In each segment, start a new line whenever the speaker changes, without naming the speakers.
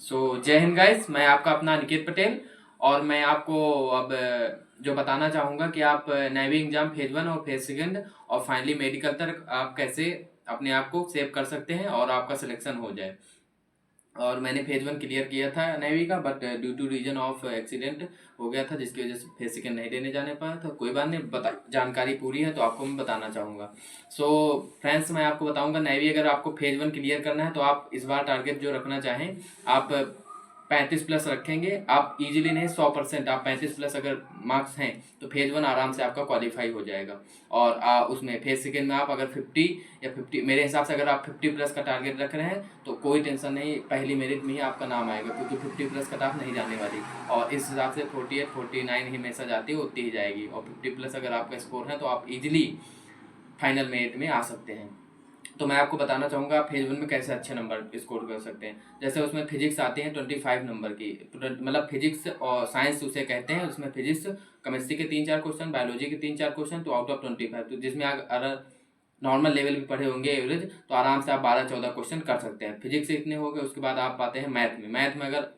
जय हिंद गाइस, मैं आपका अपना अनिकेत पटेल। और मैं आपको अब जो बताना चाहूँगा कि आप नेवी एग्जाम फेज 1 और फेज सेकंड और फाइनली मेडिकल तक आप कैसे अपने आप को सेव कर सकते हैं और आपका सिलेक्शन हो जाए। और मैंने फेज 1 क्लियर किया था नेवी का, but due to reason of accident हो गया था, जिसकी वजह से फेज सेकंड नहीं देने जाने पाया था। कोई बात नहीं, जानकारी पूरी है तो आपको मैं बताना चाहूँगा। फ्रेंड्स, मैं आपको बताऊंगा नेवी अगर आपको फेज 1 क्लियर करना है तो आप इस बार टारगेट जो रखना चाहें, आप 35 प्लस रखेंगे। आप इजीली नहीं, 100% आप 35 प्लस अगर मार्क्स हैं तो फेज 1 आराम से आपका क्वालिफाई हो जाएगा। और उसमें फेज सेकेंड में आप अगर 50 या 50, मेरे हिसाब से अगर आप 50 प्लस का टारगेट रख रहे हैं तो कोई टेंशन नहीं, पहली मेरिट में ही आपका नाम आएगा, क्योंकि 50 प्लस कट ऑफ नहीं जाने वाली। और इस हिसाब से 48 49 ही मैसेज आती है, उतनी ही जाएगी। और 50 प्लस अगर आपका स्कोर है तो आप इजीली फाइनल मेरिट में आ सकते हैं। तो मैं आपको बताना चाहूँगा आप फेज 1 में कैसे अच्छे नंबर स्कोर कर सकते हैं। जैसे उसमें फिजिक्स आती है 25 नंबर की, मतलब फिजिक्स और साइंस उसे कहते हैं। उसमें फिजिक्स, केमिस्ट्री के 3-4 क्वेश्चन, बायोलॉजी के 3-4 क्वेश्चन, तो आउट ऑफ 25, तो जिसमें अगर नॉर्मल लेवल भी पढ़े होंगे एवरेज, तो आराम से आप 12-14 क्वेश्चन कर सकते हैं। फिजिक्स से इतने हो गए। उसके बाद आप आते हैं मैथ में अगर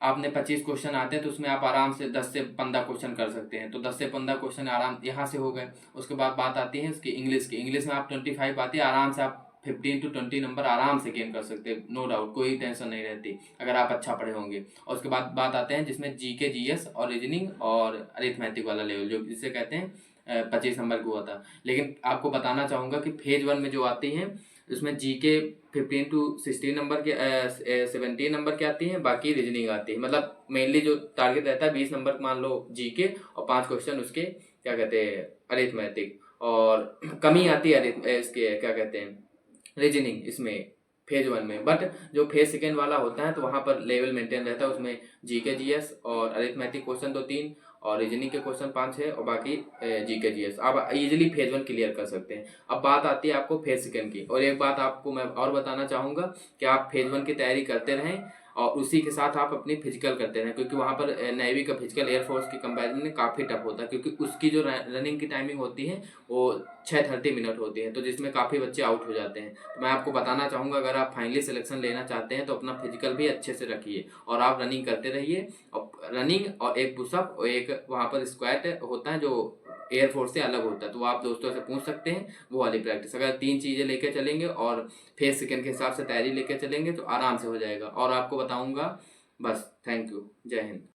आपने 25 क्वेश्चन आते हैं तो उसमें आप आराम से 10 से 15 क्वेश्चन कर सकते हैं, तो 10 से 15 क्वेश्चन आराम यहाँ से हो गए। उसके बाद बात आती है उसकी इंग्लिश की। इंग्लिश में आप 25 आती है, आराम से आप 15 to 20 नंबर आराम से गेन कर सकते हैं, नो डाउट, कोई टेंशन नहीं रहती अगर आप अच्छा पढ़े होंगे। और उसके बाद बात आते हैं जिसमें जीके, जीएस और रीजनिंग और अरिथमेटिक वाला लेवल, जो जिसे कहते हैं 25 नंबर का हुआ था। लेकिन आपको बताना चाहूँगा कि फेज 1 में जो आती हैं उसमें जीके 15 to 16 नंबर के 17 नंबर की आती हैं, बाकी रीजनिंग आती है। मतलब मेनली जो टारगेट रहता है 20 नंबर मान लो जीके और 5 क्वेश्चन उसके क्या कहते हैं अरिथमेटिक, और कमी आती है इसके क्या कहते हैं रीजनिंग इसमें फेज 1 में। बट जो फेज सेकेंड वाला होता है तो वहाँ पर लेवल मेंटेन रहता है। उसमें जीके, जीएस और अरिथमेटिक क्वेश्चन 2-3 और रीजनिंग के क्वेश्चन 5-6 और बाकी जीके, जीएस आप इजीली फेज 1 क्लियर कर सकते हैं। अब बात आती है आपको फेज सेकेंड की। और एक बात आपको मैं और बताना चाहूँगा कि आप फेज 1 की तैयारी करते रहें और उसी के साथ आप अपनी फिजिकल करते रहें, क्योंकि वहाँ पर नेवी का फिजिकल एयरफोर्स के कंपैरिजन में काफ़ी टफ होता है, क्योंकि उसकी जो रनिंग की टाइमिंग होती है वो 6:30 मिनट होती है, तो जिसमें काफ़ी बच्चे आउट हो जाते हैं। तो मैं आपको बताना चाहूँगा अगर आप फाइनली सिलेक्शन लेना चाहते हैं तो अपना फिजिकल भी अच्छे से रखिए और आप रनिंग करते रहिए। और रनिंग और एक पुशअप और एक वहाँ पर स्क्वाट होता है जो एयरफोर्स से अलग होता है, तो आप दोस्तों से पूछ सकते हैं वो वाली प्रैक्टिस। अगर 3 चीज़ें लेके चलेंगे और फेज सेकेंड के हिसाब से तैयारी लेके चलेंगे तो आराम से हो जाएगा। और आपको बताऊंगा बस। Thank you. जय हिंद।